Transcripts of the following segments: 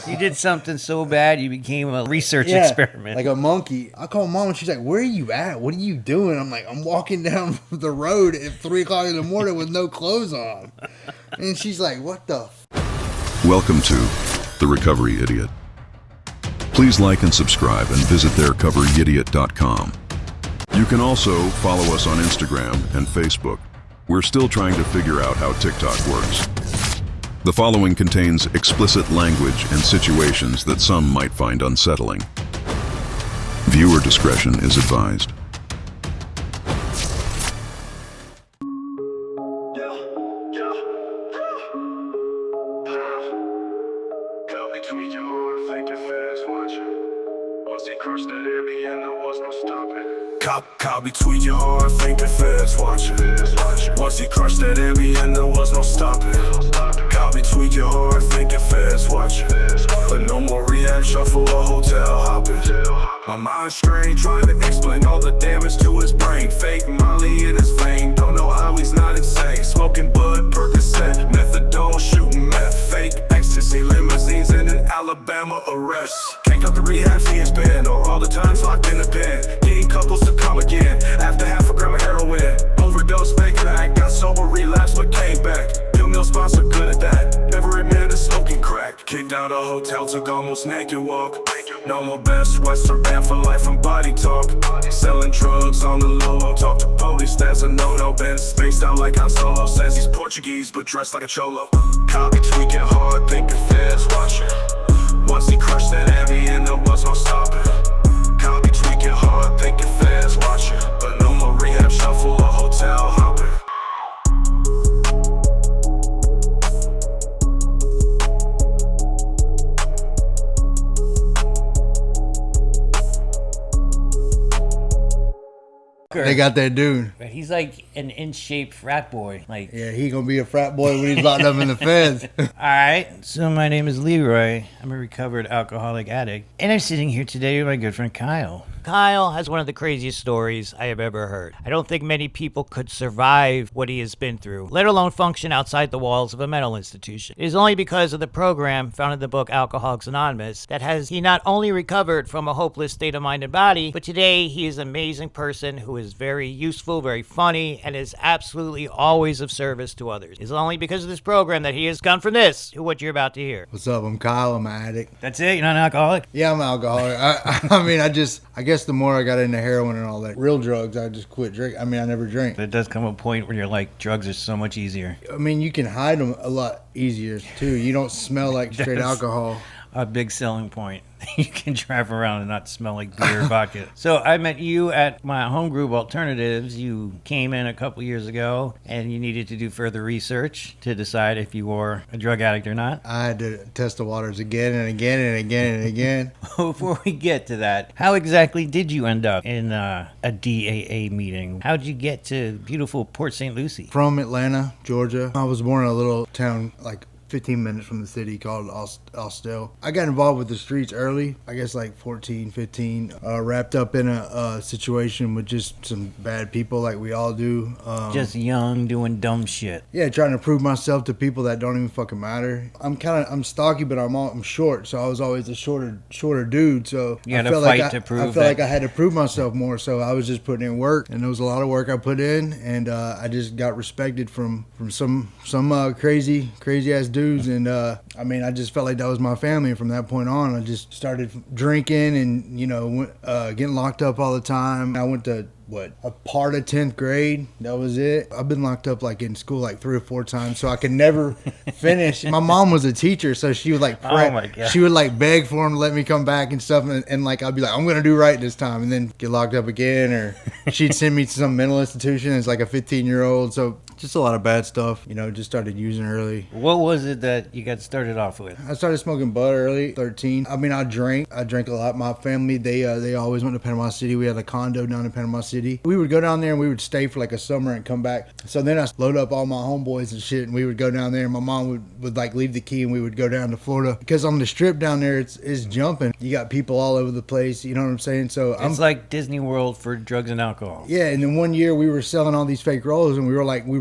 You did something so bad you became a research experiment. Like a monkey. I call mom and she's like, where are you at? What are you doing? I'm like, I'm walking down the road at 3 o'clock in the morning with no clothes on. And she's like, what the Welcome to The Recovery Idiot. Please like and subscribe and visit therecoveryidiot.com. You can also follow us on Instagram and Facebook. We're still trying to figure out how TikTok works. The following contains explicit language and situations that some might find unsettling. Viewer discretion is advised. Cop between your heart, thinking feds watching. Once he crushed that Abbey and there was no stopping. Cop between your heart, thinking feds watching. But no more rehab, shuffle or hotel hopping. My mind strained, trying to explain all the damage to his brain. Fake Molly in his vein, don't know how he's not insane. Smoking bud, Percocet, methadone, shooting meth. Fake ecstasy, limousines in an Alabama arrest. Can't cut the rehab he has been, or all the times locked in the pen. Getting couples to come again, after half a gram of heroin. Overdose, fake back, got sober, relapsed, but came back. Bill Mill sponsor, good at that, never admitted to smoking crack. Kicked out a hotel, took almost naked walk. No more Best Western banned for life and body talk. Selling drugs on the low, talk to police, that's a no-no. Been spaced out like Han Solo, says he's Portuguese, but dressed like a cholo. Copy tweaking hard, thinking feds watching. Once he crushed that Abbey and there was no stopping. Copy tweaking hard, thinking feds watching. But no more rehab, shuffle or hotel hopping. They got that dude. He's like an in-shape frat boy. Like, Yeah, he gonna be a frat boy when he's locked up in the feds. all right, so my name is Leroy. I'm a recovered alcoholic addict, and I'm sitting here today with my good friend Kyle. Kyle has one of the craziest stories I have ever heard. I don't think many people could survive what he has been through, let alone function outside the walls of a mental institution. It is only because of the program found in the book Alcoholics Anonymous that has he not only recovered from a hopeless state of mind and body, but today he is an amazing person who is very useful, very funny, and is absolutely always of service to others. It is only because of this program that he has gone from this to what you're about to hear. What's up? I'm Kyle. I'm an addict. That's it? You're not an alcoholic? Yeah, I'm an alcoholic. I guess the more I got into heroin and all that real drugs, I just quit drinking. I mean, I never drank. There does come a point where you're like, drugs are so much easier. I mean, you can hide them a lot easier too. You don't smell like straight alcohol. A big selling point. You can drive around and not smell like beer or vodka. So I met you at my home group Alternatives. You came in a couple years ago and you needed to do further research to decide if you were a drug addict or not. I had to test the waters again and again and again and again. Before we get to that, how exactly did you end up in a DAA meeting? How'd you get to beautiful Port St. Lucie? From Atlanta, Georgia. I was born in a little town like 15 minutes from the city called Austell. I got involved with the streets early, I guess like 14, 15, wrapped up in a situation with just some bad people like we all do. Just young, doing dumb shit. Yeah, trying to prove myself to people that don't even fucking matter. I'm stocky, but I'm short, so I was always a shorter dude. So you had I to felt fight like to prove I felt that. like I had to prove myself more. So I was just putting in work, and there was a lot of work I put in, and I just got respected from some crazy ass dudes. And I mean, I just felt like that was my family. And from that point on, I just started drinking and getting locked up all the time. I went to a part of 10th grade. That was it. I've been locked up like in school like 3 or 4 times, so I could never finish. My mom was a teacher, so she would like Oh my God. she would like beg for him to let me come back and stuff, and like I'd be like, I'm gonna do right this time, and then get locked up again, or she'd send me to some mental institution as like a 15-year-old. So just a lot of bad stuff, just started using early. What was it that you got started off with? I started smoking bud early, 13. I mean, I drank a lot. My family, they always went to Panama City. We had a condo down in Panama City. We would go down there and we would stay for like a summer and come back. So then I load up all my homeboys and shit, and we would go down there, and my mom would like leave the key, and we would go down to Florida, because on the strip down there it's jumping. You got people all over the place, you know what I'm saying? So It's like Disney World for drugs and alcohol. yeah, and then one year we were selling all these fake rolls, and we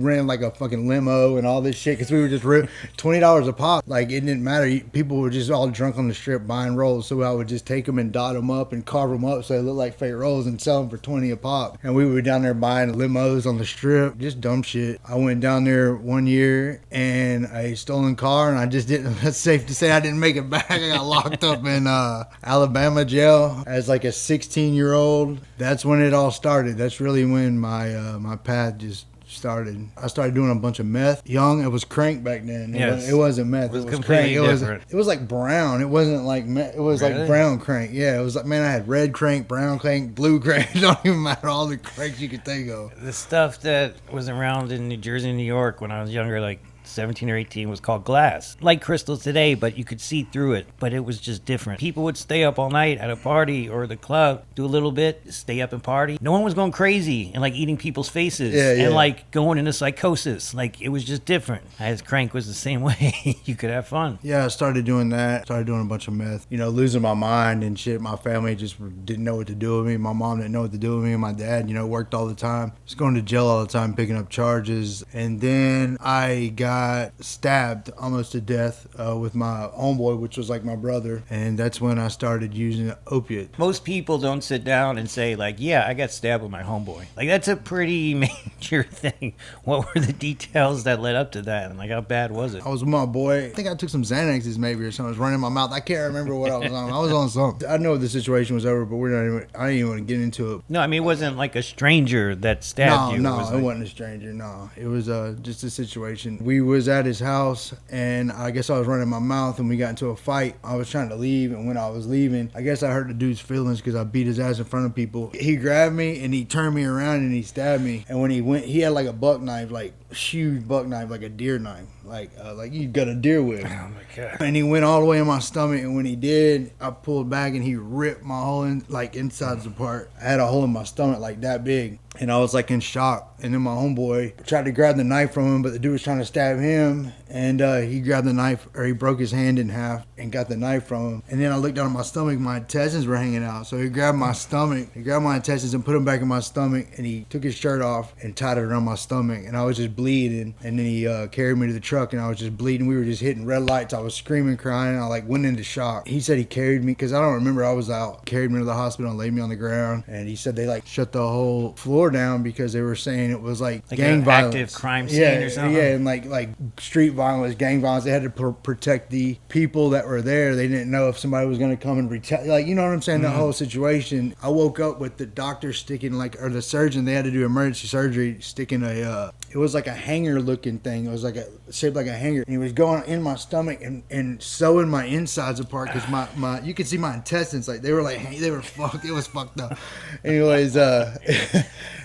rented like a fucking limo and all this shit because we were just $20 a pop. Like it didn't matter. People were just all drunk on the strip buying rolls, so I would just take them and dot them up and carve them up so they look like fake rolls and sell them for 20 a pop. And we were down there buying limos on the strip, just dumb shit. I went down there one year and a stolen car, and I just didn't. That's safe to say I didn't make it back. I got locked up in Alabama jail as like a 16-year-old. That's when it all started. That's really when my path just started. I started doing a bunch of meth young. It was crank back then. It wasn't meth. It was crank. completely different. It was like brown. It wasn't like meth. It was Really? like brown crank. Yeah, it was like, man, I had red crank, brown crank, blue crank. It don't even matter. All the cranks you could think of. The stuff that was around in New Jersey and New York when I was younger, like 17 or 18, was called glass. Like crystals today, but you could see through it. But it was just different. People would stay up all night at a party or the club, do a little bit, stay up and party. No one was going crazy and like eating people's faces and like going into psychosis. Like it was just different. As crank was the same way. You could have fun. Yeah, I started doing that. Started doing a bunch of meth. You know, losing my mind and shit. My family just didn't know what to do with me. My mom didn't know what to do with me. My dad, you know, worked all the time. Was going to jail all the time, picking up charges. And then I got stabbed almost to death with my homeboy, which was like my brother. And that's when I started using opiate. Most people don't sit down and say like, yeah, I got stabbed with my homeboy. Like that's a pretty major thing. What were the details that led up to that? And like how bad was it? I was with my boy. I think I took some Xanaxes maybe or something. I was running my mouth. I can't remember what I was on. I was on something. I know the situation was over, but I didn't even want to get into it. No, I mean, it wasn't like a stranger that stabbed you. No, it it wasn't a stranger. No, it was just a situation. We was at his house, and I guess I was running my mouth, and we got into a fight. I was trying to leave, and when I was leaving, I guess I hurt the dude's feelings because I beat his ass in front of people. He grabbed me, and he turned me around, and he stabbed me. And when he went, he had like a buck knife, like huge buck knife, like a deer knife, like you got a deer with. Oh my god! And he went all the way in my stomach, and when he did, I pulled back, and he ripped my whole insides apart. I had a hole in my stomach like that big, and I was like in shock. And then my homeboy tried to grab the knife from him, but the dude was trying to stab him, and he grabbed the knife, or he broke his hand in half and got the knife from him. And then I looked down at my stomach, my intestines were hanging out. So he grabbed my stomach, he grabbed my intestines and put them back in my stomach, and he took his shirt off and tied it around my stomach, and I was just bleeding. And then he carried me to the truck, and I was just bleeding. We were just hitting red lights. I was screaming, crying. I like went into shock. He said he carried me, because I don't remember, I was out, carried me to the hospital and laid me on the ground. And he said they like shut the whole floor down because they were saying it was like gang violence, active crime scene or something. Yeah, and like street violence, gang violence. They had to protect the people that were there. They didn't know if somebody was going to come and retaliate. Like, you know what I'm saying? The whole situation. I woke up with the doctor sticking or the surgeon. They had to do emergency surgery, sticking it was like a hanger looking thing. It was like shaped like a hanger, and he was going in my stomach and sewing my insides apart because my you could see my intestines, like they were fucked. It was fucked up. Anyways,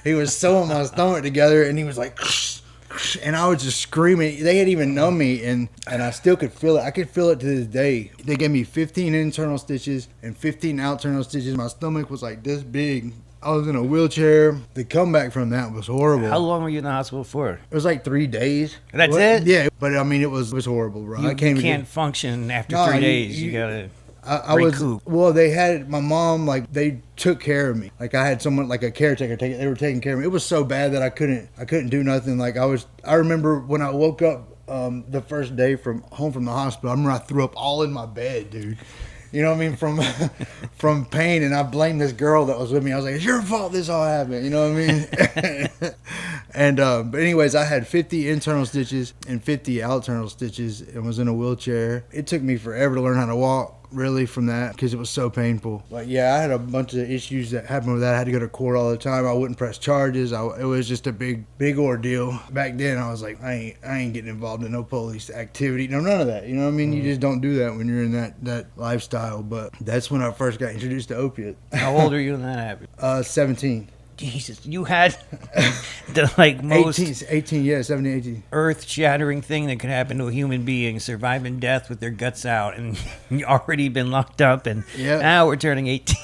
he was sewing my stomach together, and he was like, and I was just screaming. They had even numb me, and I still could feel it. I could feel it to this day. They gave me 15 internal stitches and 15 external stitches. My stomach was like this big. I was in a wheelchair. The comeback from that was horrible. How long were you in the hospital for? It was like 3 days. That's it? Yeah, but I mean, it was horrible, bro. You can't function after 3 days. You gotta recoup. Well, they had my mom, like they took care of me. Like I had someone, like a caretaker, they were taking care of me. It was so bad that I couldn't do nothing. Like I remember when I woke up the first day home from the hospital. I remember I threw up all in my bed, dude. You know what I mean? From pain, and I blamed this girl that was with me. I was like, it's your fault this all happened. You know what I mean? And but anyways, I had 50 internal stitches and 50 external stitches and was in a wheelchair. It took me forever to learn how to walk, really, from that, because it was so painful. But yeah, I had a bunch of issues that happened with that. I had to go to court all the time. I wouldn't press charges. It was just a big ordeal. Back then, I was like, I ain't getting involved in no police activity. No, none of that. You know what I mean? You just don't do that when you're in that lifestyle. But that's when I first got introduced to opiate. How old are you when that happened? 17. Jesus, you had the most 18, yeah, 17, 18. earth-shattering thing that could happen to a human being, surviving death with their guts out, and you already been locked up, and now we're turning 18.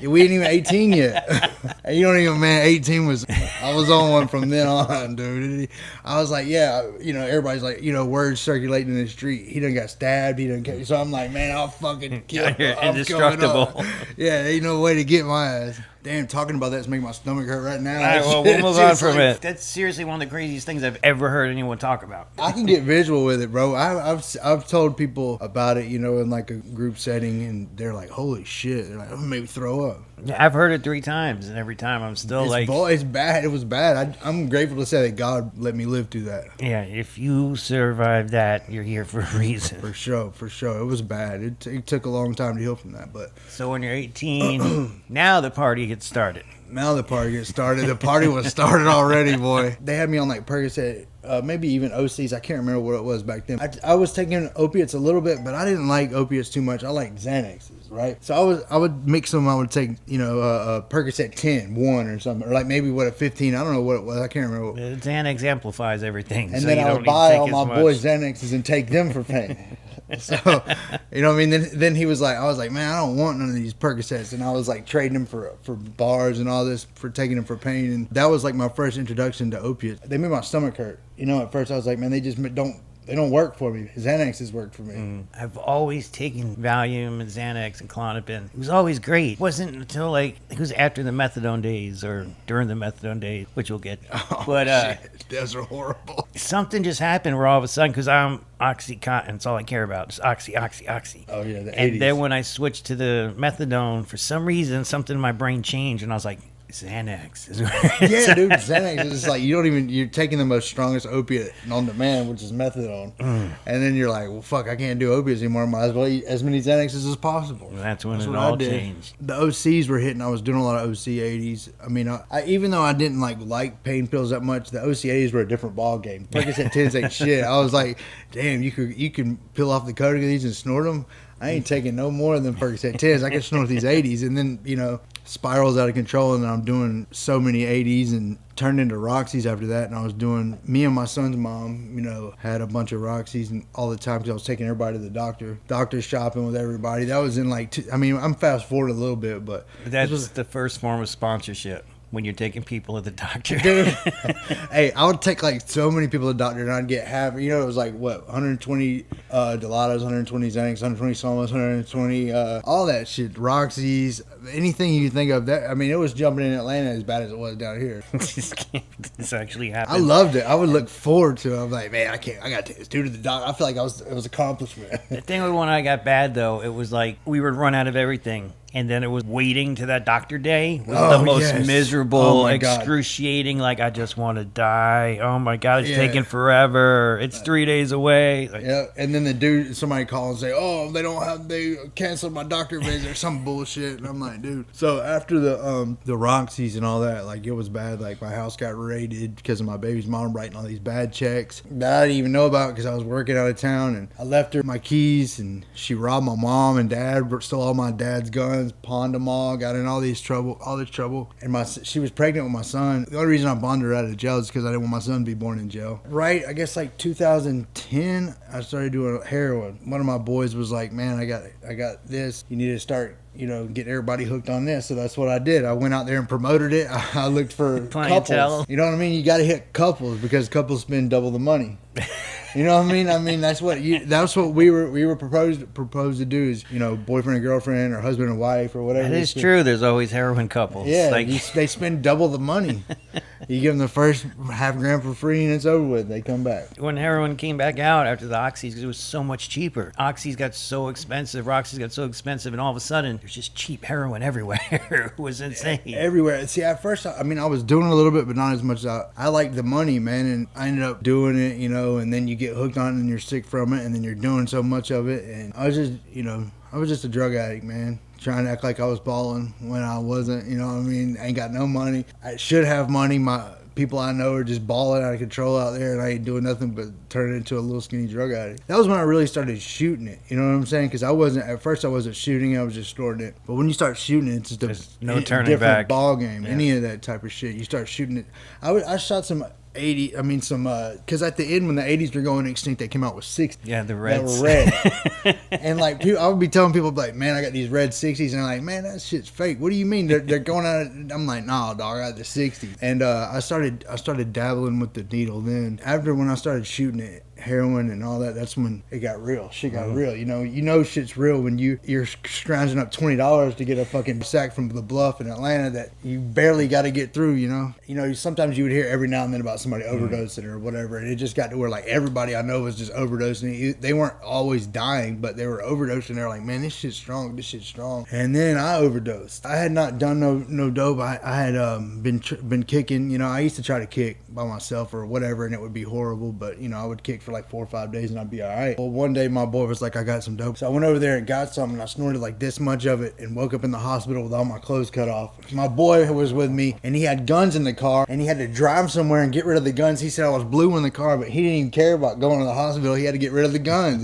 We ain't even 18 yet. You don't even, man, 18 was, I was on one from then on, dude. I was like, yeah, everybody's like, words circulating in the street. He done got stabbed, he done get, so I'm like, man, I'll fucking kill him. You're indestructible. Yeah, ain't no way to get my ass. Damn, talking about that's making my stomach hurt right now. All right, well, It's we'll move on just from like- it. That's seriously one of the craziest things I've ever heard anyone talk about. I can get visual with it, bro. I've told people about it, you know, in like a group setting, and they're like, "Holy shit!" They're like, "Oh, maybe throw up." I've heard it 3 times, and every time I'm still It's bad. It was bad. I'm grateful to say that God let me live through that. yeah, if you survive that, you're here for a reason. For sure. It was bad. It took a long time to heal from that, but So when you're 18, now the party gets started. now the party gets started. The party was started already, boy. They had me on like Percocet, maybe even OCs. I can't remember what it was back then. I was taking opiates a little bit, but I didn't like opiates too much. I liked Xanaxes, right? So I would mix them. I would take, you know, a Percocet 10, 1 or something, or like maybe what a 15. I don't know what it was. I can't remember. Xanax amplifies everything. And so then you I don't would need to buy take all as my much. boys Xanaxes and take them for pain. So, you know what I mean? Then he was like, I was like, man, I don't want none of these Percocets. And I was like trading them for bars and all this, for taking them for pain. And that was like my first introduction to opiates. They made my stomach hurt. You know, at first I was like, man, they don't work for me. Xanaxes work for me. I've always taken Valium and Xanax and Klonopin. It was always great. It wasn't until it was after the methadone days or during the methadone days, which we'll get. But Shit, those are horrible. something just happened where all of a sudden, because I'm Oxycontin, it's all I care about, just oxy. Oh yeah, the 80s. And then when I switched to the methadone, for some reason, something in my brain changed, and I was like, Xanax. Yeah, dude, Xanax is like you're taking the most strongest opiate on demand, which is methadone, and then you're like, well, fuck, I can't do opiates anymore. Might as well eat as many Xanaxes as possible. That's when it what all I did. changed. The OCs were hitting. I was doing a lot of OC 80s. I mean, I even though I didn't like pain pills that much, the OC 80s were a different ball game. Percocet 10s ain't shit. I was like, damn, you can peel off the coating of these and snort them. I ain't taking no more than Percocet 10s. I can snort these 80s, and then, you know, spirals out of control, and I'm doing so many 80s and turned into Roxy's after that. And I was doing, me and my son's mom, you know, had a bunch of Roxy's and all the time because I was taking everybody to the doctor shopping with everybody. That was in like, I'm fast forward a little bit, but That's the first form of sponsorship, when you're taking people to the doctor. dude, hey, I would take like so many people to the doctor and I'd get half, you know, it was like what, 120 Dilatos, 120 Xanax, 120 Somas, 120 all that shit, Roxy's, anything you think of. That, I mean, it was jumping in Atlanta as bad as it was down here. This actually happened. I loved it. I would look forward to it. I'm like, man, I gotta take this dude to the doctor. I feel like it was accomplishment. The thing with when I got bad, though, it was like we would run out of everything. And then it was waiting to that doctor day was Oh, the most yes. miserable, Oh, my God. excruciating, like, I just want to die. Oh, my God, it's Yeah. taking forever. It's 3 days away. Like, Yeah, and then the dude, somebody calls and say, "Oh, they canceled my doctor visit or some bullshit." And I'm like, dude. So after the Roxy's and all that, like it was bad. Like my house got raided because of my baby's mom writing all these bad checks that I didn't even know about because I was working out of town, and I left her my keys, and she robbed my mom and dad, stole all my dad's guns, pawned them all, got in all this trouble, and she was pregnant with my son. The only reason I bonded her out of jail is because I didn't want my son to be born in jail. Right, I guess like 2010, I started doing heroin. One of my boys was like, "Man, I got this. You need to start, you know, get everybody hooked on this." So that's what I did. I went out there and promoted it. I looked for Clientele. couples. You know what I mean? You got to hit couples because couples spend double the money. You know what I mean? That's what we were proposed to do, is, you know, boyfriend and girlfriend or husband and wife or whatever. that is true. There's always heroin couples. Yeah, Like, they spend double the money. You give them the first $5,000 for free and it's over with. They come back. when heroin came back out after the Oxys, because it was so much cheaper. Oxys got so expensive, Roxy's got so expensive, and all of a sudden, there's just cheap heroin everywhere. It was insane. Everywhere. See, at first, I was doing a little bit, but not as much as I liked the money, man, and I ended up doing it, you know, and then you get hooked on it and you're sick from it, and then you're doing so much of it, and I was just a drug addict, man. Trying to act like I was balling when I wasn't, you know what I mean? I ain't got no money. I should have money. My people I know are just balling out of control out there, and I ain't doing nothing but turning into a little skinny drug addict. That was when I really started shooting it, you know what I'm saying? Because at first I wasn't shooting, I was just storing it. But when you start shooting it, it's just There's no a turning different back. ball game. Yeah. Any of that type of shit. You start shooting it. I shot some 80, because at the end when the 80s were going extinct, they came out with 60. Yeah, the That reds. were red. And like I would be telling people like, man, I got these red 60s, and they're like, man, that shit's fake. What do you mean they're going out? I'm like, nah, dog, I got the 60s. And I started dabbling with the needle. Then after when I started shooting it, heroin and all that, that's when it got real. Shit got real. You know shit's real when you're scrounging up $20 to get a fucking sack from the Bluff in Atlanta that you barely got to get through. Sometimes you would hear every now and then about somebody overdosing or whatever, and it just got to where like everybody I know was just overdosing. They weren't always dying, but they were overdosing. They're like, man, this shit's strong. And then I overdosed. I had not done no dope. I had been kicking. I used to try to kick by myself or whatever, and it would be horrible. But I would kick for like 4 or 5 days, and I'd be all right. Well, one day my boy was like, I got some dope. So I went over there and got some, and I snorted like this much of it, and woke up in the hospital with all my clothes cut off. My boy was with me, and he had guns in the car, and he had to drive somewhere and get rid of the guns. He said I was blue in the car, but he didn't even care about going to the hospital. He had to get rid of the guns.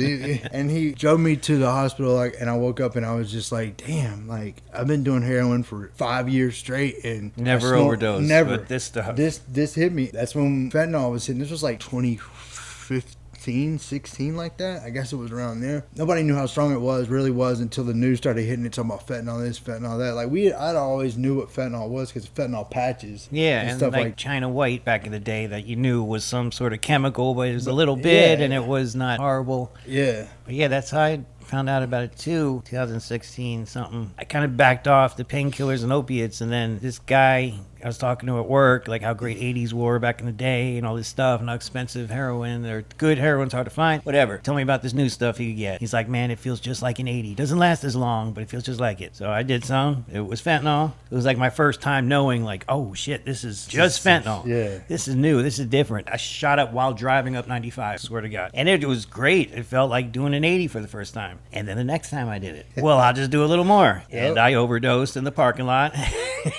And he drove me to the hospital, and I woke up and I was just like, damn, like I've been doing heroin for 5 years straight and never overdosed. Never. But this stuff. This hit me. That's when fentanyl was hitting. This was like 2015, 16, like that. I guess it was around there. Nobody knew how strong it really was until the news started hitting it, talking about fentanyl this, fentanyl that. Like I'd always knew what fentanyl was because fentanyl patches. Yeah, and stuff like China White back in the day that you knew was some sort of chemical, but it was a little bit and it was not horrible. Yeah. But yeah, that's how I found out about it too, 2016 something. I kind of backed off the painkillers and opiates, and then this guy I was talking to at work, like how great 80s were back in the day and all this stuff, and how expensive heroin or good heroin's hard to find, whatever. Tell me about this new stuff you could get. He's like, man, it feels just like an 80. Doesn't last as long, but it feels just like it. So I did some. It was fentanyl. It was like my first time knowing, like, oh shit, this is just fentanyl. Yeah. This is new. This is different. I shot up while driving up 95, swear to God. And it was great. It felt like doing an 80 for the first time. And then the next time I did it, well, I'll just do a little more. Yep. And I overdosed in the parking lot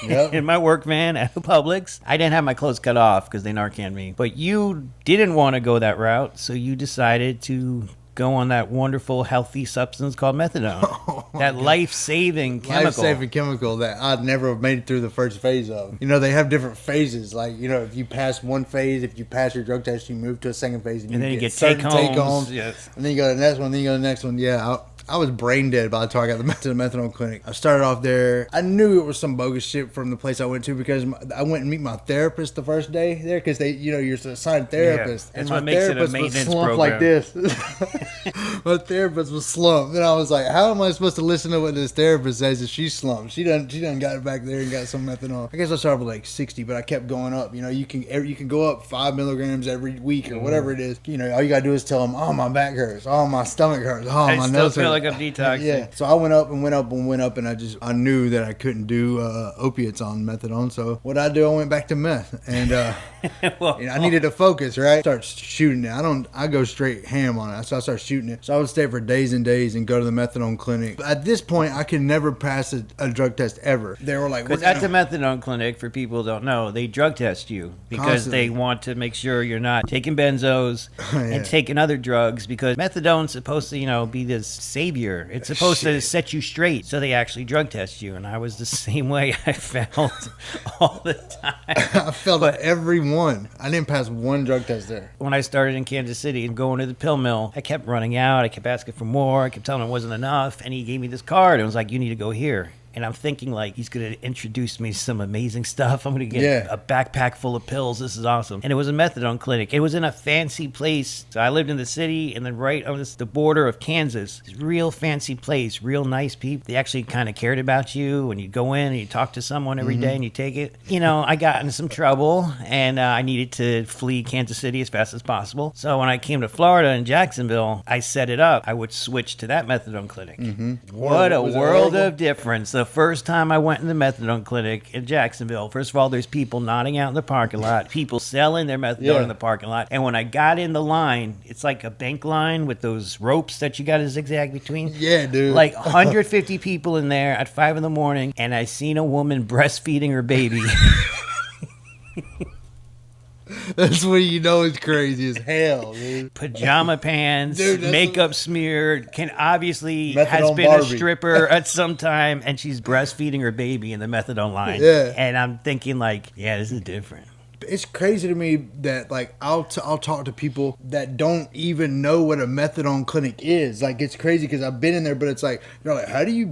Yep. in my work van at Publix. I didn't have my clothes cut off because they Narcaned me. But you didn't want to go that route, so you decided to go on that wonderful healthy substance called methadone. That life-saving chemical. Life-saving chemical that I'd never have made it through the first phase of. They have different phases. Like, if you pass one phase, if you pass your drug test, you move to a second phase. And then you get certain take-homes. Yes. And then you go to the next one, then you go to the next one. Yeah, I was brain dead by the time I got to the methadone clinic. I started off there. I knew it was some bogus shit from the place I went to because I went and meet my therapist the first day there because they, you're an assigned therapist. Yeah, and that's my what makes it a therapist was maintenance slumped program. like this. My therapist was slumped, and I was like, "How am I supposed to listen to what this therapist says if she's slumped? She done got it back there and got some methadone." I guess I started with like 60, but I kept going up. You can go up 5 milligrams every week or whatever it is. All you gotta do is tell them, "Oh, my back hurts. Oh, my stomach hurts. Oh, I my still nose feel hurts." like I'm detoxing. Yeah. So I went up, and I knew that I couldn't do opiates on methadone. So what I do, I went back to meth, and Well, I needed to focus, right? Start shooting it. I go straight ham on it. So I start shooting it. So I would stay for days and days and go to the methadone clinic. At this point, I could never pass a drug test ever. They were like, because at the methadone clinic, for people who don't know, they drug test you because Constantly. they want to make sure you're not taking benzos Yeah. and taking other drugs, because methadone's supposed to, be this savior. It's supposed to set you straight. So they actually drug test you. And I was the same way I felt all the time. I failed every one. I didn't pass one drug test there. When I started in Kansas City and going to the pill mill, I kept running out. I kept asking for more. I kept telling him it wasn't enough. And he gave me this card and was like, you need to go here. And I'm thinking, like, he's going to introduce me to some amazing stuff. I'm going to get a backpack full of pills. This is awesome. And it was a methadone clinic. It was in a fancy place. So I lived in the city, and then right on the border of Kansas. This real fancy place, real nice people. They actually kind of cared about you. When you go in and you talk to someone every day and you take it. I got into some trouble, and I needed to flee Kansas City as fast as possible. So when I came to Florida in Jacksonville, I set it up. I would switch to that methadone clinic. What a world of difference. The first time I went in the methadone clinic in Jacksonville, first of all, there's people nodding out in the parking lot, people selling their methadone in the parking lot. And when I got in the line, it's like a bank line with those ropes that you got to zigzag between. Yeah, dude. Like 150 people in there at 5 a.m, and I seen a woman breastfeeding her baby. That's when you know it's crazy as hell, dude. Pajama pants, Dude, that's makeup smeared, has Methadone been Barbie. a stripper at some time, and she's breastfeeding her baby in the methadone line. Yeah. And I'm thinking, like, yeah, this is different. It's crazy to me that like I'll talk to people that don't even know what a methadone clinic is. Like it's crazy because I've been in there, but it's like they're like,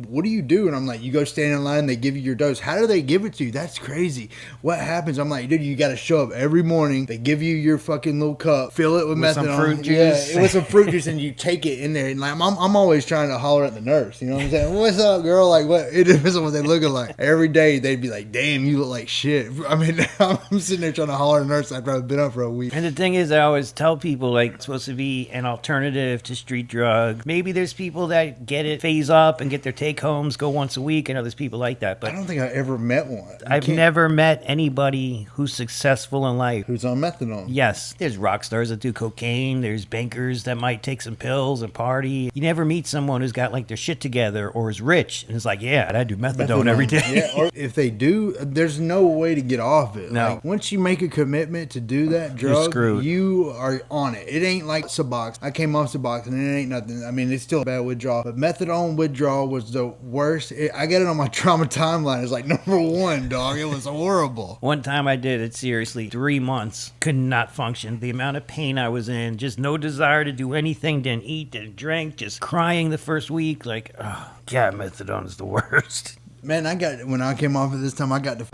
what do you do? And I'm like, you go stand in line, they give you your dose. How do they give it to you? That's crazy. What happens? I'm like, dude, you got to show up every morning. They give you your fucking little cup, fill it with methadone, some fruit juice. yeah, with some fruit juice, and you take it in there. And like I'm always trying to holler at the nurse. You know what I'm saying? What's up, girl? Like what? It depends on what they looking like. Every day they'd be like, damn, you look like shit. I mean, I'm sitting there trying to holler at the nurse after I've been up for a week. And the thing is, I always tell people, like, it's supposed to be an alternative to street drugs. Maybe there's people that get it, phase up, and get their take-homes, go once a week. I know there's people like that, I but don't think I ever met one. I've never met anybody who's successful in life. Who's on methadone. Yes, there's rock stars that do cocaine. There's bankers that might take some pills and party. You never meet someone who's got, like, their shit together or is rich and is like, yeah, I do methadone every day. Yeah, or if they do, there's no way to get off it. No. Like, once you make a commitment to do that You're drug, screwed. you are on it. It ain't like Suboxone. I came off Suboxone and it ain't nothing. I mean, it's still a bad withdrawal. But methadone withdrawal was the worst. I got it on my trauma timeline. It's like number one, dog. It was horrible. One time I did it seriously, 3 months, could not function. The amount of pain I was in, just no desire to do anything, didn't eat, didn't drink, just crying the first week. Like, oh, God, methadone is the worst. Man, when I came off at this time, I got to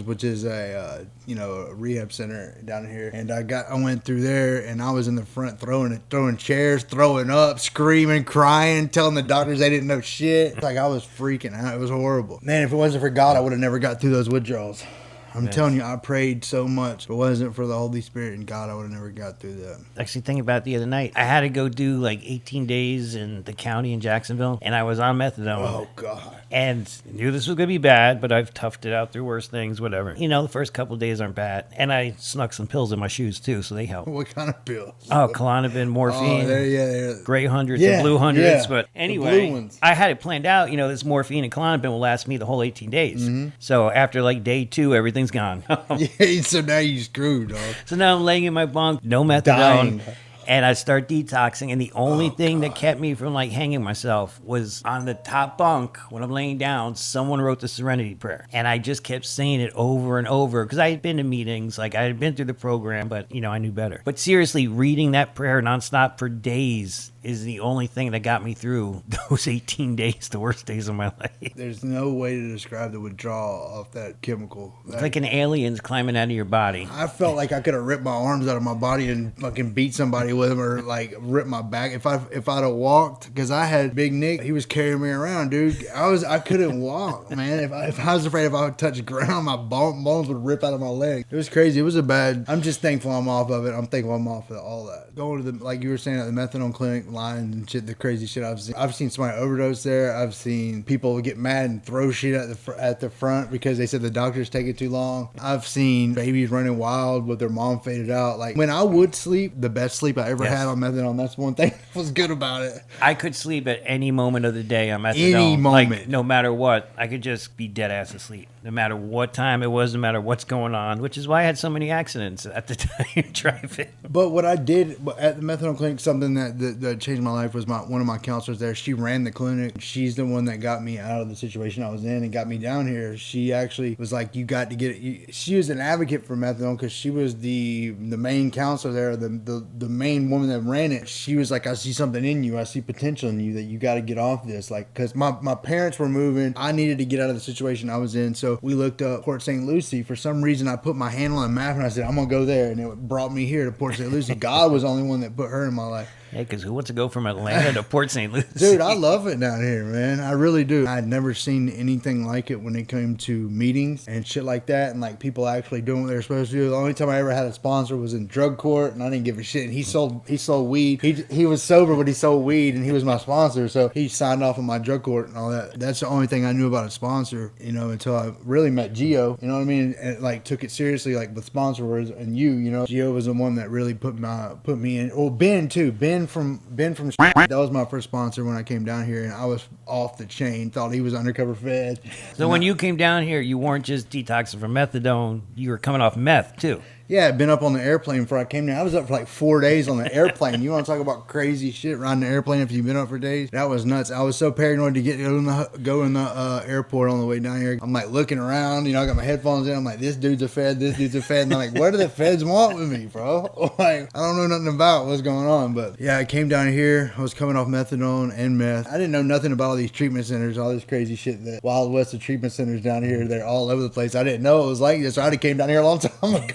which is a rehab center down here, and I went through there, and I was in the front throwing chairs, throwing up, screaming, crying, telling the doctors they didn't know shit. Like I was freaking out. It was horrible. Man, if it wasn't for God, I would have never got through those withdrawals. I'm telling you, I prayed so much. If it wasn't for the Holy Spirit and God, I would have never got through that. Actually, thinking about it the other night, I had to go do like 18 days in the county in Jacksonville, and I was on methadone. Oh, God. And knew this was going to be bad, but I've toughed it out through worse things, whatever. You know, the first couple of days aren't bad. And I snuck some pills in my shoes, too, so they help. What kind of pills? Oh, Klonopin, morphine, they're gray hundreds, Yeah, and blue hundreds. yeah. But The anyway, blue ones. I had it planned out. You know, this morphine and Klonopin will last me the whole 18 days. So after like day 2, everything's gone. Yeah, so now you screwed, dog. So now I'm laying in my bunk, no methadone. Dying. And I start detoxing, and the only thing that kept me from like hanging myself was on the top bunk when I'm laying down. Someone wrote the Serenity Prayer, and I just kept saying it over and over because I had been to meetings, like I had been through the program, but you know I knew better. But seriously, reading that prayer nonstop for days is the only thing that got me through those 18 days, the worst days of my life. There's no way to describe the withdrawal off that chemical. It's like an alien's climbing out of your body. I felt like I could have ripped my arms out of my body and fucking beat somebody with them, or like rip my back if I'd have walked, because I had Big Nick. He was carrying me around, dude. I couldn't walk, man. If I was afraid if I would touch ground, my bones would rip out of my leg. It was crazy. It was I'm just thankful I'm off of it. I'm thankful I'm off of all that. Going to like you were saying, at the methadone clinic lines and shit, the crazy shit I've seen. I've seen somebody overdose there. I've seen people get mad and throw shit at the front because they said the doctors take it too long. I've seen babies running wild with their mom faded out. Like when I would sleep, the best sleep I ever had on methadone. That's one thing that was good about it. I could sleep at any moment of the day on methadone. Any moment. Like, no matter what. I could just be dead ass asleep. No matter what time it was, no matter what's going on, which is why I had so many accidents at the time driving. But what I did at the methadone clinic, something that changed my life was one of my counselors there. She ran the clinic. She's the one that got me out of the situation I was in and got me down here. She actually was like, you got to get it. She was an advocate for methadone because she was the main counselor there, the main woman that ran it. She was like, I see something in you. I see potential in you that you got to get off this. Like, because my parents were moving. I needed to get out of the situation I was in. So we looked up Port St. Lucie. For some reason, I put my hand on the map and I said, I'm going to go there. And it brought me here to Port St. Lucie. God was the only one that put her in my life. Yeah, because who wants to go from Atlanta to Port St. Lucie? Dude, I love it down here, man. I really do. I'd never seen anything like it when it came to meetings and shit like that, and like people actually doing what they're supposed to do. The only time I ever had a sponsor was in drug court, and I didn't give a shit. And he sold weed. He was sober, but he sold weed, and he was my sponsor, so he signed off on my drug court and all that. That's the only thing I knew about a sponsor, you know, until I really met Gio. You know what I mean? And like took it seriously, like with sponsor words. And you know, Gio was the one that really put me in. Well, Ben too. Ben from that was my first sponsor when I came down here, and I was off the chain. Thought he was undercover fed. So when you came down here, you weren't just detoxing from methadone. You were coming off meth, too. Yeah, I'd been up on the airplane before I came down. I was up for like 4 days on the airplane. You want to talk about crazy shit riding the airplane after you've been up for days? That was nuts. I was so paranoid to go in the airport on the way down here. I'm like looking around, I got my headphones in. I'm like, this dude's a Fed, this dude's a Fed. And I'm like, what do the Feds want with me, bro? Like, I don't know nothing about what's going on. But yeah, I came down here. I was coming off methadone and meth. I didn't know nothing about all these treatment centers, all this crazy shit, the Wild West of treatment centers down here. They're all over the place. I didn't know it was like this. So I already came down here a long time ago.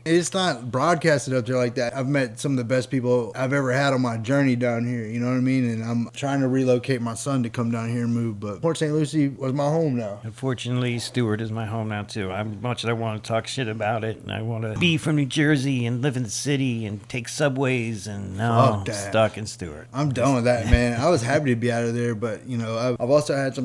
It's not broadcasted up there like that. I've met some of the best people I've ever had on my journey down here, you know what I mean? And I'm trying to relocate my son to come down here and move, but Port St. Lucie was my home now. Unfortunately, Stewart is my home now too. Much as I want to talk shit about it, and I want to be from New Jersey and live in the city and take subways, and no, I'm stuck in Stewart. I'm done with that, man. I was happy to be out of there, but I've also had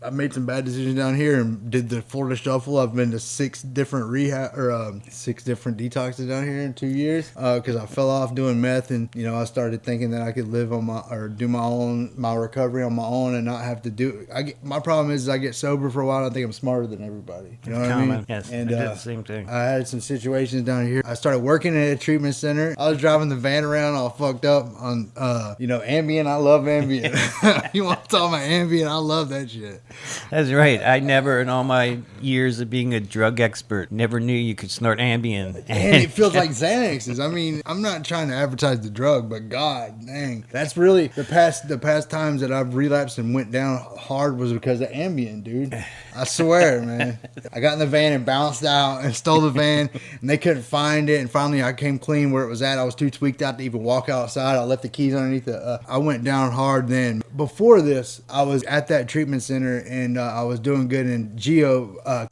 I made some bad decisions down here and did the Florida Shuffle. I've been to 6 different 6 different detoxes down here in 2 years because I fell off doing meth, and I started thinking that I could live on do my recovery on my own and not have to do. My problem is I get sober for a while. I think I'm smarter than everybody. You know what I mean? Yes, and I did the same thing. I had some situations down here. I started working at a treatment center. I was driving the van around all fucked up on Ambien. I love Ambien. You want to talk about Ambien? I love that shit. That's right. I never, in all my years of being a drug expert, never knew you could snort Ambien. And it feels like Xanaxes. I mean, I'm not trying to advertise the drug, but god dang, that's really the past times that I've relapsed and went down hard was because of Ambien, dude. I swear, man. I got in the van and bounced out and stole the van, and they couldn't find it. And finally, I came clean where it was at. I was too tweaked out to even walk outside. I left the keys underneath the. I went down hard then. Before this, I was at that treatment center and I was doing good. And Kelly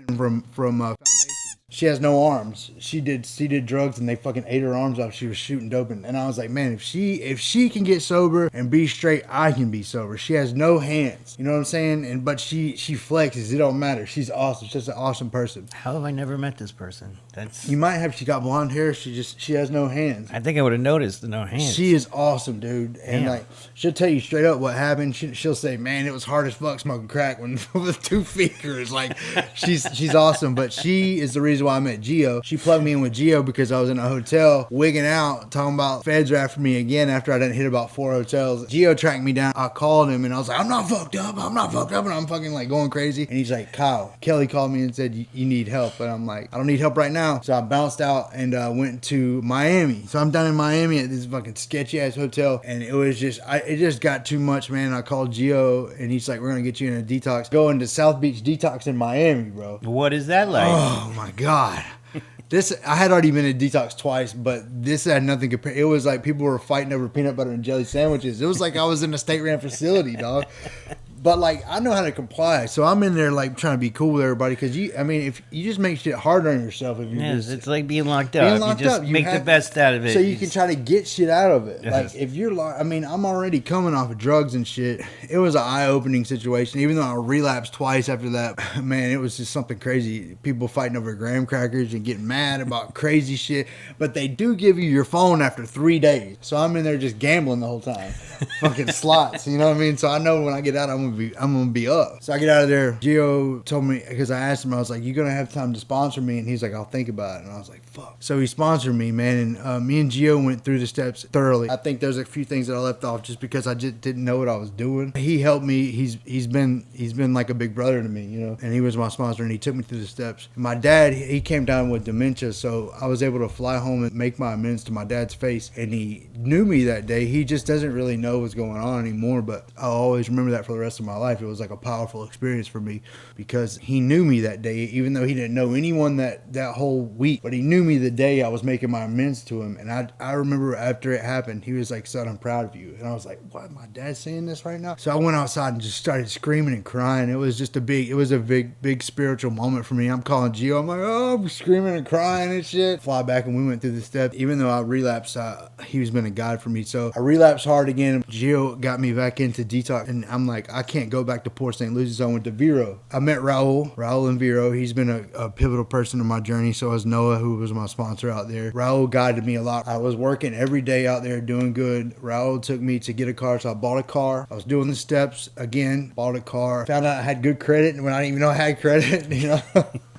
Brennan from Foundation. She has no arms. She did drugs and they fucking ate her arms off. She was shooting dope, and I was like, man, if she can get sober and be straight, I can be sober. She has no hands. You know what I'm saying? But she flexes. It don't matter. She's awesome. She's just an awesome person. How have I never met this person? You might have. She got blonde hair. She has no hands. I think I would have noticed the no hands. She is awesome, dude. And like she'll tell you straight up what happened. She'll say, man, it was hard as fuck smoking crack with 2 fingers. Like she's awesome, but she is the reason why I met Geo. She plugged me in with Geo because I was in a hotel wigging out, talking about feds are after me again after I done hit about 4 hotels. Geo tracked me down. I called him and I was like, I'm not fucked up, and I'm fucking like going crazy. And he's like, Kyle, Kelly called me and said you need help, and I'm like, I don't need help right now. So I bounced out and went to Miami. So I'm down in Miami at this fucking sketchy ass hotel, and it was just it just got too much, man. I called Geo and he's like, we're gonna get you in a detox. Going to South Beach Detox in Miami, bro. What is that like? Oh my god. I had already been in detox twice, but this had nothing compared. It was like people were fighting over peanut butter and jelly sandwiches. It was like I was in a state-ran facility, dog. But like I know how to comply, so I'm in there like trying to be cool with everybody because if you just make shit harder on yourself, if you it's like being locked up. You just make the best out of it, so you can try to get shit out of it. Yes. Like if you're I'm already coming off of drugs and shit. It was an eye-opening situation. Even though I relapsed twice after that, man, it was just something crazy. People fighting over graham crackers and getting mad about crazy shit. But they do give you your phone after 3 days, so I'm in there just gambling the whole time, fucking slots. You know what I mean? So I know when I get out, I'm gonna be up. So I get out of there. Gio told me, because I asked him, I was like, you gonna have time to sponsor me? And he's like, I'll think about it. And I was like, fuck. So he sponsored me, man. And me and Gio went through the steps thoroughly. I think there's a few things that I left off just because I just didn't know what I was doing. He helped me. He's been like a big brother to me, and he was my sponsor and he took me through the steps. And my dad, he came down with dementia, so I was able to fly home and make my amends to my dad's face. And he knew me that day. He just doesn't really know what's going on anymore, but I'll always remember that for the rest of my life. It was like a powerful experience for me because he knew me that day, even though he didn't know anyone that whole week, but he knew me the day I was making my amends to him. And I remember after it happened, he was like, son, I'm proud of you. And I was like, what, my dad's saying this right now? So I went outside and just started screaming and crying. It was a big spiritual moment for me. I'm calling Gio. I'm like, oh, I'm screaming and crying and shit. Fly back and we went through the steps. Even though I relapsed, he's been a guide for me. So I relapsed hard again. Gio got me back into detox, and I'm like, I can't go back to Port St. Lucie, so I went to Vero. I met Raul and Vero. He's been a pivotal person in my journey, so has Noah, who was my sponsor out there. Raul guided me a lot. I was working every day out there doing good. Raul took me to get a car, so I bought a car. I was doing the steps again, bought a car. Found out I had good credit when I didn't even know I had credit,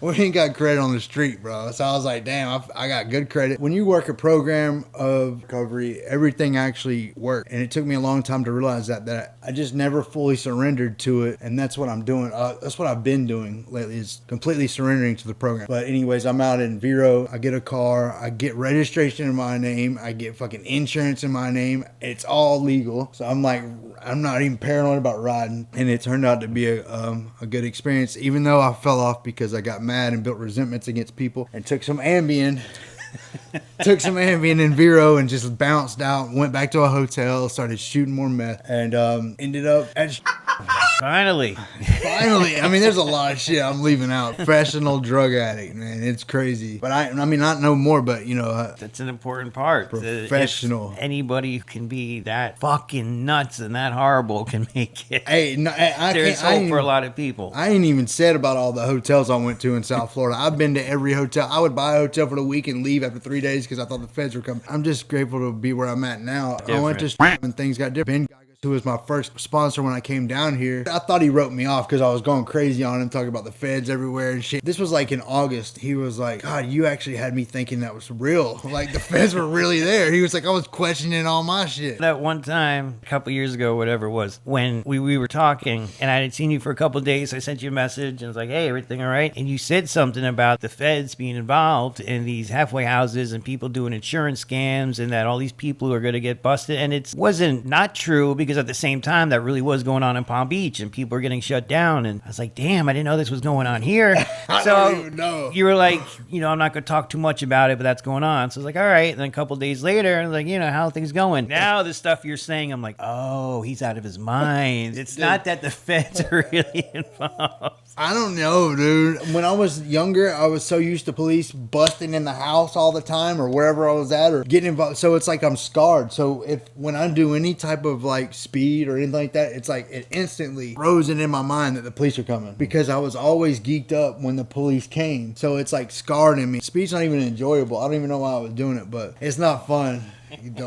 We ain't got credit on the street, bro. So I was like, damn, I got good credit. When you work a program of recovery, everything actually worked. And it took me a long time to realize that I just never fully surrendered to it. And that's what I'm doing. That's what I've been doing lately, is completely surrendering to the program. But anyways, I'm out in Vero. I get a car. I get registration in my name. I get fucking insurance in my name. It's all legal. So I'm like, I'm not even paranoid about riding. And it turned out to be a good experience, even though I fell off because I got mad and built resentments against people and took some Ambien. Took some Ambien in Vero and just bounced out, went back to a hotel, started shooting more meth, and ended up at Finally. I mean, there's a lot of shit I'm leaving out. Professional drug addict, man. It's crazy. But I mean, not no more, but you know. That's an important part. Professional. If anybody who can be that fucking nuts and that horrible can make it. Hey, no, There's hope for a lot of people. I ain't even said about all the hotels I went to in South Florida. I've been to every hotel. I would buy a hotel for the week and leave after 3 days because I thought the feds were coming. I'm just grateful to be where I'm at now. I went to and things got different. Ben, who was my first sponsor when I came down here, I thought he wrote me off because I was going crazy on him, talking about the feds everywhere and shit. This was like in August. He was like, God, you actually had me thinking that was real. Like the feds were really there. He was like, I was questioning all my shit. That one time, a couple years ago, whatever it was, when we were talking and I hadn't seen you for a couple of days, I sent you a message and I was like, hey, everything all right? And you said something about the feds being involved in these halfway houses and people doing insurance scams and that all these people are going to get busted. And it wasn't not true because at the same time, that really was going on in Palm Beach and people were getting shut down. And I was like, damn, I didn't know this was going on here. I So don't even know. You were like, you know, I'm not going to talk too much about it, but that's going on. So I was like, all right. And then a couple of days later, I was like, you know, how are things going? Now the stuff you're saying, I'm like, oh, he's out of his mind. It's not that the feds are really involved. I don't know, dude. When I was younger, I was so used to police busting in the house all the time or wherever I was at or getting involved. So it's like I'm scarred. So when I do any type of like speed or anything like that, it's like it instantly frozen in my mind that the police are coming because I was always geeked up when the police came. So it's like scarred in me. Speed's not even enjoyable. I don't even know why I was doing it, but it's not fun.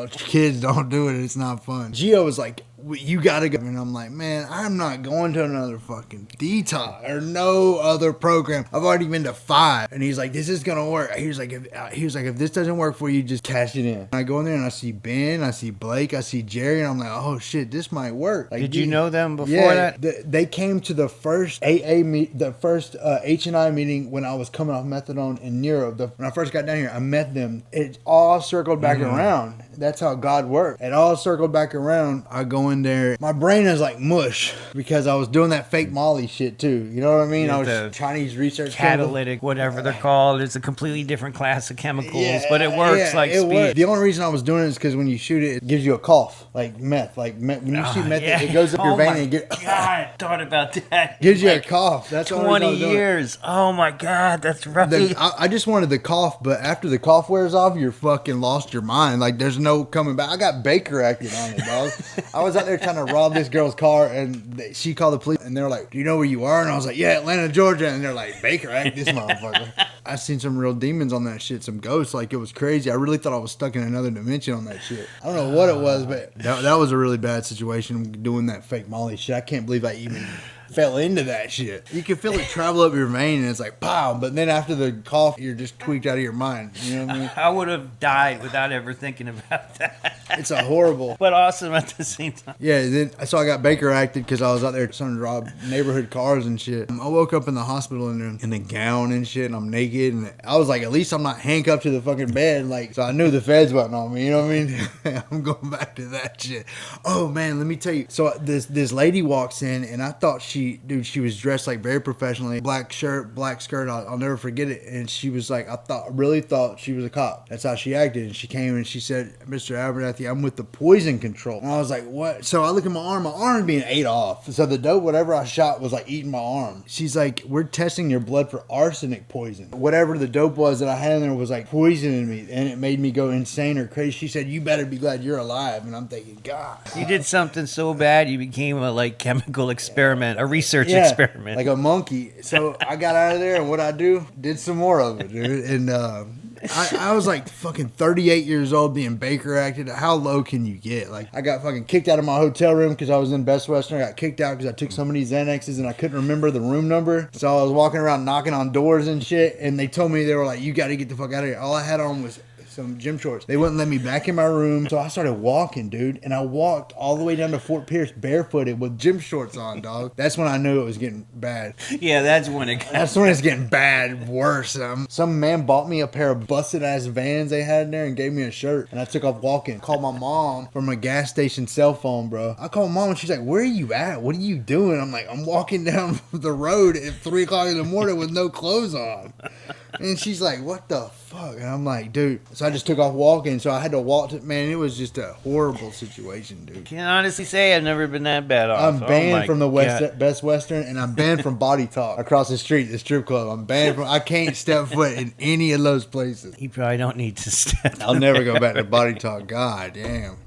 Kids don't do it. It's not fun. Gio was like, you gotta go. And I'm like, man, I'm not going to another fucking detox or no other program. I've already been to 5. And he's like, this is gonna work. He was like, if this doesn't work for you, just cash it in. And I go in there and I see Ben, I see Blake, I see Jerry, and I'm like, oh shit, this might work. Like, Did you know them before that? They came to the first AA meet, the first H&I meeting when I was coming off methadone in Nero. When I first got down here, I met them. It all circled back around. That's how God worked. It all circled back around. I go in there. My brain is like mush because I was doing that fake Molly shit too. You know what I mean? I was Chinese research catalytic, whatever they're called. It's a completely different class of chemicals, but it works like speed. Worked. The only reason I was doing it is because when you shoot it, it gives you a cough, like meth. When you shoot meth, it goes up your vein and God, I thought about that. Gives you a cough. That's 20 years. Oh my God, that's right. I just wanted the cough, but after the cough wears off, you're fucking lost your mind. Like there's no coming back. I got Baker acting on it, dog. I was out there trying to rob this girl's car, and she called the police, and they're like, "Do you know where you are?" And I was like, "Yeah, Atlanta, Georgia." And they're like, "Baker act this motherfucker." I seen some real demons on that shit, some ghosts. Like it was crazy. I really thought I was stuck in another dimension on that shit. I don't know what it was, but that was a really bad situation doing that fake Molly shit. I can't believe I even fell into that shit. You can feel it travel up your vein and it's like pow, but then after the cough you're just tweaked out of your mind. You know what I mean? I would have died without ever thinking about that. It's a horrible but awesome at the same time. Yeah, so I got Baker acted because I was out there trying to rob neighborhood cars and shit. I woke up in the hospital in a gown and shit, and I'm naked, and I was like, at least I'm not handcuffed to the fucking bed. Like, so I knew the feds wasn't on me. You know what I mean? I'm going back to that shit. Oh man, let me tell you. So this lady walks in, and I thought she was dressed like very professionally, black shirt, black skirt. I'll never forget it. And she was like, really thought she was a cop. That's how she acted. And she came and she said, Mr. Abernathy, I'm with the poison control. And I was like, what? So I look at my arm being ate off. So the dope, whatever I shot, was like eating my arm. She's like, we're testing your blood for arsenic poison. Whatever the dope was that I had in there was like poisoning me, and it made me go insane or crazy. She said, you better be glad you're alive. And I'm thinking, God. You did something so bad you became a like chemical experiment, a research experiment. Like a monkey. So I got out of there, and what I do, did some more of it, dude. And I was like fucking 38 years old being Baker acted. How low can you get? Like, I got fucking kicked out of my hotel room because I was in Best Western. I got kicked out because I took so many Xanaxes and I couldn't remember the room number. So I was walking around knocking on doors and shit. And they told me, they were like, you got to get the fuck out of here. All I had on was some gym shorts. They wouldn't let me back in my room. So I started walking, dude. And I walked all the way down to Fort Pierce barefooted with gym shorts on, dog. That's when I knew it was getting bad. Yeah, that's when it got... That's when it's getting bad, worse. Some man bought me a pair of busted ass Vans they had in there and gave me a shirt. And I took off walking. Called my mom from a gas station cell phone, bro. I called mom and she's like, where are you at? What are you doing? I'm like, I'm walking down the road at 3 o'clock in the morning with no clothes on. And she's like, what the fuck? And I'm like, dude. So I just took off walking. So I had to walk to, man, it was just a horrible situation, dude. Can honestly say I've never been that bad off. I'm banned from the God. Best Western, and I'm banned from Body Talk across the street, the strip club. I'm banned from, I can't step foot in any of those places. You probably don't need to step. I'll never go back to Body Talk. God damn.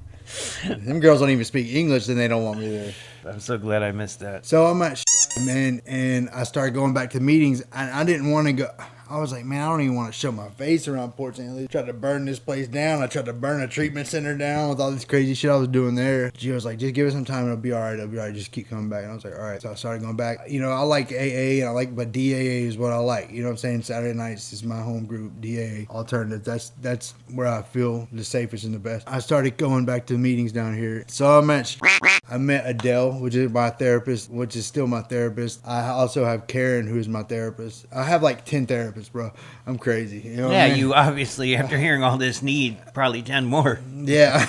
Them girls don't even speak English, and they don't want me there. I'm so glad I missed that. So I'm at man, and I started going back to meetings, and I didn't want to go. I was like, man, I don't even want to show my face around Port St. Lucie. I tried to burn this place down. I tried to burn a treatment center down with all this crazy shit I was doing there. Gio was like, just give it some time. It'll be all right. It'll be all right. Just keep coming back. And I was like, all right. So I started going back. You know, I like AA, and I like, but DAA is what I like. You know what I'm saying? Saturday nights is my home group, DAA alternative. That's where I feel the safest and the best. I started going back to meetings down here. So I met Adele, which is my therapist, which is still my therapist. I also have Karen, who is my therapist. I have like 10 therapists, bro. I'm crazy. You know what I mean? You obviously, after hearing all this, need probably 10 more. Yeah.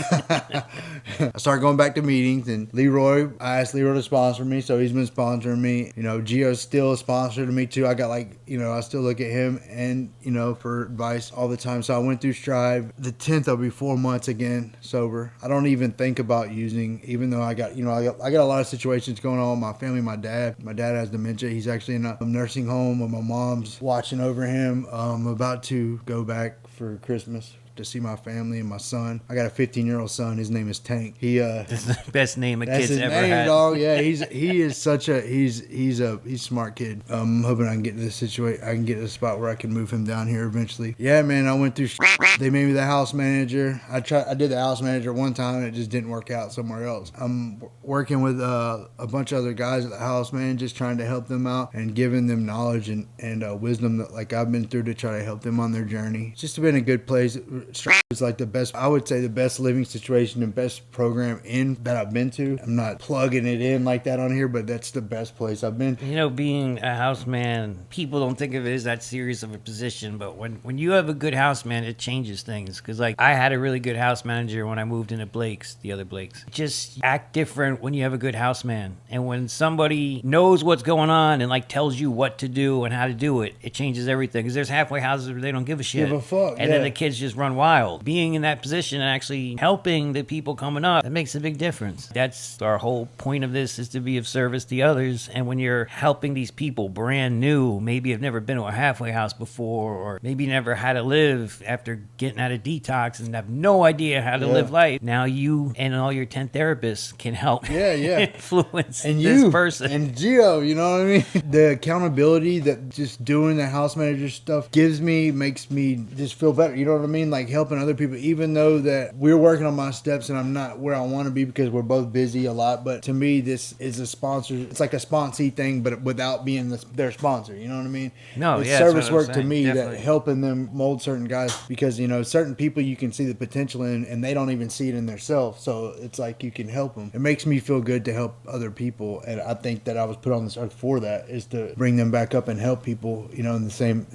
I started going back to meetings, and Leroy, I asked Leroy to sponsor me, so he's been sponsoring me. You know, Gio's still a sponsor to me too. I got like, you know, I still look at him and, you know, for advice all the time. So I went through Strive. The 10th, I'll be 4 months again sober. I don't even think about using, even though I got, you know, I got a lot of situations going on with my family. My dad has dementia. He's actually in a nursing home with my mom's watching over him. I'm about to go back for Christmas to see my family and my son. I got a 15-year-old son. His name is Tank. That's the best name a That's kid's his ever name, had. dog. Yeah, he is such a he's a smart kid. I'm hoping I can get to this situation. I can get to the spot where I can move him down here eventually. Yeah, man. I went through. They made me the house manager. I did the house manager one time and it just didn't work out somewhere else. I'm working with a bunch of other guys at the house, man, just trying to help them out and giving them knowledge and wisdom that like I've been through to try to help them on their journey. It's just been a good place. It's like the best, I would say the best living situation and best program that I've been to. I'm not plugging it in like that on here, but that's the best place I've been. You know, being a houseman, people don't think of it as that serious of a position, but when you have a good houseman, it changes things. Because like I had a really good house manager when I moved into Blake's, the other Blake's. Just act different when you have a good houseman. And when somebody knows what's going on and like tells you what to do and how to do it, it changes everything. Because there's halfway houses where they don't give a shit. Give a fuck, and then the kids just run wild. Being in that position and actually helping the people coming up, that makes a big difference. That's our whole point of this, is to be of service to others. And when you're helping these people brand new, maybe have never been to a halfway house before, or maybe never had to live after getting out of detox and have no idea how to live life. Now you and all your 10 therapists can help influence and this person. And Gio, you know what I mean? The accountability that just doing the house manager stuff makes me just feel better. You know what I mean? Like helping other people, even though that we're working on my steps and I'm not where I want to be because we're both busy a lot. But to me, this is a sponsor. It's like a sponsee thing, but without being their sponsor. You know what I mean? No, it's yeah, service that's what I'm work to saying. me, Definitely. that helping them mold certain guys, because you know certain people you can see the potential in and they don't even see it in themselves. So it's like you can help them. It makes me feel good to help other people, and I think that I was put on this earth for that, is to bring them back up and help people. You know, in the same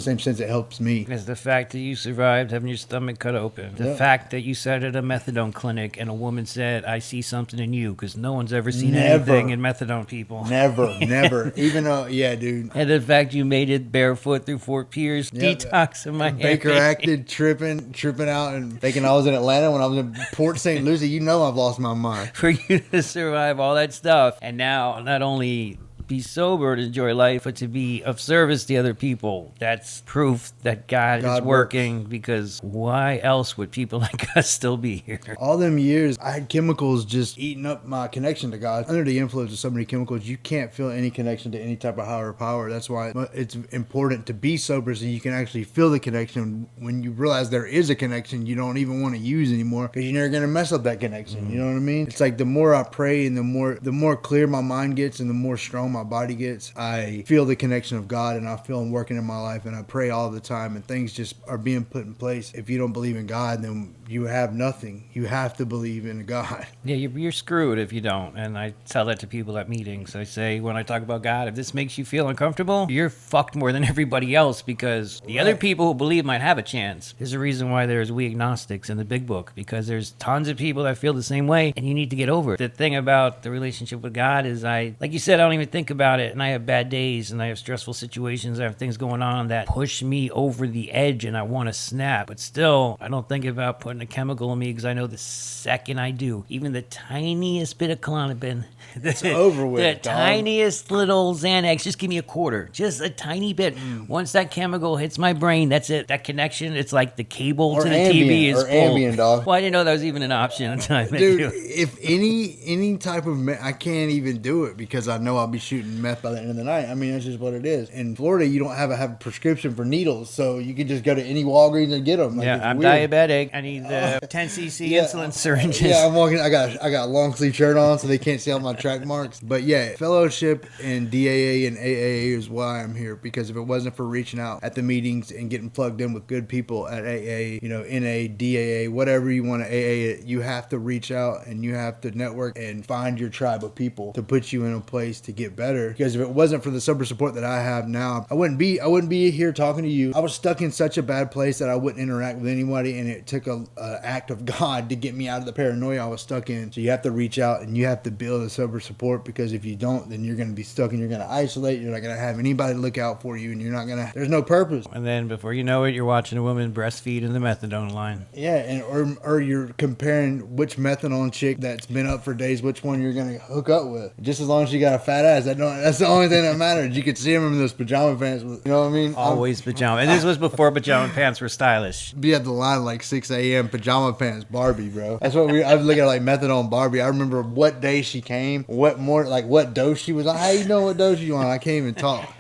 sense it helps me. Is the fact that you survived having your stomach cut open. The fact that you sat at a methadone clinic and a woman said, I see something in you, because no one's ever seen anything in methadone people. Never. Even though, yeah, dude. And the fact you made it barefoot through Fort Pierce, detox in my Baker acted tripping out and thinking I was in Atlanta when I was in Port St. Lucie. You know I've lost my mind. For you to survive all that stuff. And now, not only be sober to enjoy life, but to be of service to other people. That's proof that God is God working, because why else would people like us still be here? All them years, I had chemicals just eating up my connection to God. Under the influence of so many chemicals, you can't feel any connection to any type of higher power. That's why it's important to be sober, so you can actually feel the connection. When you realize there is a connection you don't even want to use anymore, because you're never going to mess up that connection. You know what I mean? It's like the more I pray and the more clear my mind gets and the more strong my body gets, I feel the connection of God, and I feel Him working in my life, and I pray all the time, and things just are being put in place. If you don't believe in God, then you have nothing. You have to believe in God. Yeah, you're screwed if you don't. And I tell that to people at meetings. I say, when I talk about God, if this makes you feel uncomfortable, you're fucked more than everybody else, because the other people who believe might have a chance. There's a reason why there's We Agnostics in the big book, because there's tons of people that feel the same way, and you need to get over it. The thing about the relationship with God is, like you said, I don't even think about it, and I have bad days, and I have stressful situations, I have things going on that push me over the edge, and I want to snap. But still, I don't think about putting a chemical in me, because I know the second I do, even the tiniest bit of Klonopin, It's over with, the dog. tiniest little Xanax, just give me a quarter, just a tiny bit. Once that chemical hits my brain, that's it. That connection, it's like the cable Or to the Ambien, TV is or full. Ambien, dog. Well, I didn't know that was even an option until I met Dude, you. if any type of I can't even do it, because I know I'll be shooting meth by the end of the night. I mean, that's just what it is. In Florida, you don't have a prescription for needles, so you can just go to any Walgreens and get them. Like, Yeah, it's I'm weird. diabetic. I need the 10 cc Yeah. insulin syringes. Yeah, I'm walking. I got a long sleeve shirt on, so they can't see all my track marks. But yeah, fellowship and DAA and AAA is why I'm here. Because if it wasn't for reaching out at the meetings and getting plugged in with good people at AA, NA, DAA, whatever you want to AA it, you have to reach out and you have to network and find your tribe of people to put you in a place to get better. Because if it wasn't for the sober support that I have now, I wouldn't be here talking to you. I was stuck in such a bad place that I wouldn't interact with anybody, and it took a act of God to get me out of the paranoia I was stuck in. So you have to reach out and you have to build a sober support, because if you don't, then you're going to be stuck and you're going to isolate. You're not going to have anybody look out for you, and there's no purpose. And then before you know it, you're watching a woman breastfeed in the methadone line. Yeah, and or you're comparing which methadone chick that's been up for days, which one you're gonna hook up with. Just as long as you got a fat ass, that's the only thing that matters. You could see them in those pajama pants. You know what I mean? Always pajama. And this was before pajama pants were stylish. Be at the line like 6 a.m. pajama pants Barbie, bro. That's what I was looking at, like methadone Barbie. I remember what day she came, what dose she was on. How you know what dose you on? I can't even talk.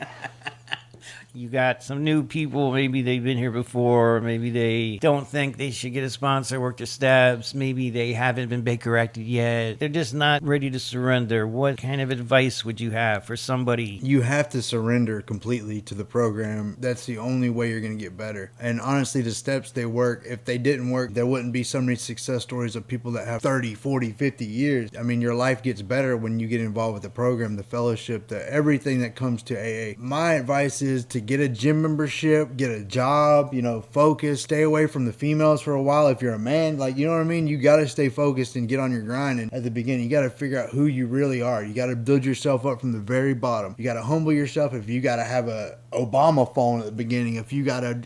You got some new people, maybe they've been here before, maybe they don't think they should get a sponsor, work their steps, maybe they haven't been Baker acted yet. They're just not ready to surrender. What kind of advice would you have for somebody? You have to surrender completely to the program. That's the only way you're going to get better. And honestly, the steps, they work. If they didn't work, there wouldn't be so many success stories of people that have 30, 40, 50 years. I mean, your life gets better when you get involved with the program, the fellowship, everything that comes to AA. My advice is to get a gym membership, get a job, focus, stay away from the females for a while. If you're a man, you know what I mean? You got to stay focused and get on your grind. And at the beginning, you got to figure out who you really are. You got to build yourself up from the very bottom. You got to humble yourself. If you got to have a Obama phone at the beginning, if you got to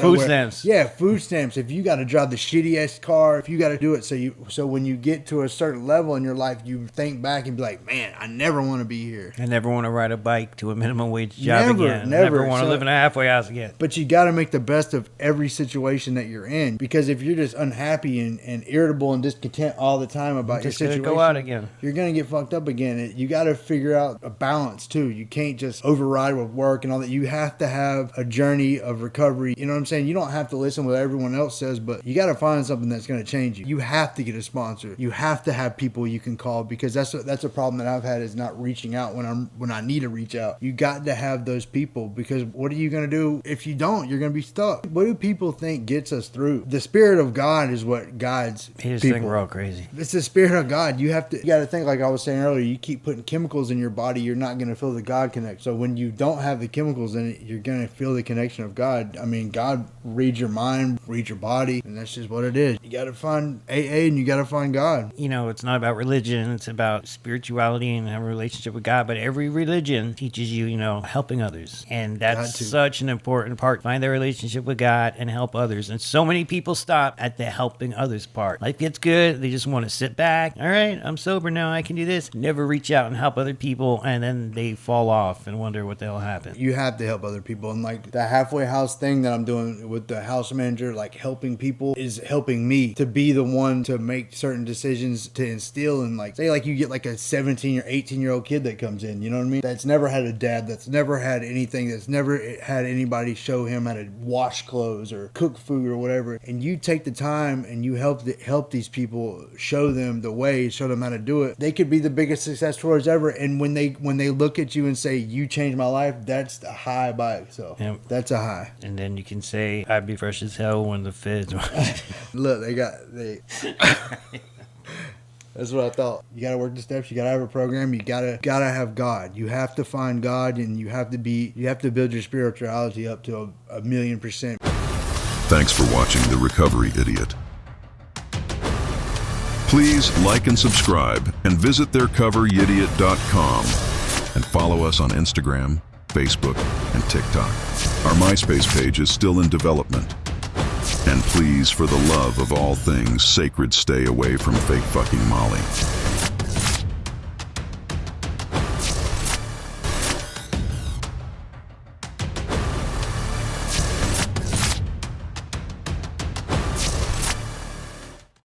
Food stamps. Yeah, food stamps. If you got to drive the shittiest car, if you got to do it, so when you get to a certain level in your life, you think back and be like, man, I never want to be here. I never want to ride a bike to a minimum wage job Never, again. never. Never want to live in a halfway house again. But you got to make the best of every situation that you're in, because if you're just unhappy and irritable and discontent all the time about your Just gonna situation, go out again. you're going to get fucked up again. You got to figure out a balance too. You can't just override with work and all that. You have to have a journey of recovery. You know what I'm saying? You don't have to listen to what everyone else says, but you got to find something that's going to change you. You have to get a sponsor. You have to have people you can call, because that's a problem that I've had, is not reaching out when I need to reach out. You got to have those people, because what are you going to do if you don't? You're going to be stuck. What do people think gets us through? The Spirit of God is what guides He just people. think we're all crazy. It's the Spirit of God. You got to think, like I was saying earlier, you keep putting chemicals in your body, you're not going to feel the God connect. So when you don't have the chemicals in it, you're going to feel the connection of God. I mean, God reads your mind, reads your body, and that's just what it is. You got to find AA and you got to find God. It's not about religion. It's about spirituality and having a relationship with God. But every religion teaches you, helping others. And that's That's such an important part. Find their relationship with God and help others. And so many people stop at the helping others part. Life gets good. They just want to sit back. All right, I'm sober now. I can do this. Never reach out and help other people. And then they fall off and wonder what the hell happened. You have to help other people. And like the halfway house thing that I'm doing with the house manager, like helping people is helping me to be the one to make certain decisions to instill. And like, say like you get like a 17 or 18-year-old kid that comes in, you know what I mean? That's never had a dad, that's never had anything, that's never had anybody show him how to wash clothes or cook food or whatever. And you take the time and you help these people, show them the way, show them how to do it. They could be the biggest success stories ever. And when they look at you and say, you changed my life, that's a high bike. So that's a high. And then you can say, I'd be fresh as hell when the feds. Look, they that's what I thought. You gotta work the steps. You gotta have a program. You gotta have God. You have to find God, and you have to build your spirituality up to a 1,000,000%. Thanks for watching The Recovery Idiot. Please like and subscribe and visit theircoveryidiot.com and follow us on Instagram, Facebook, and TikTok. Our MySpace page is still in development. And please, for the love of all things sacred, stay away from fake fucking Molly.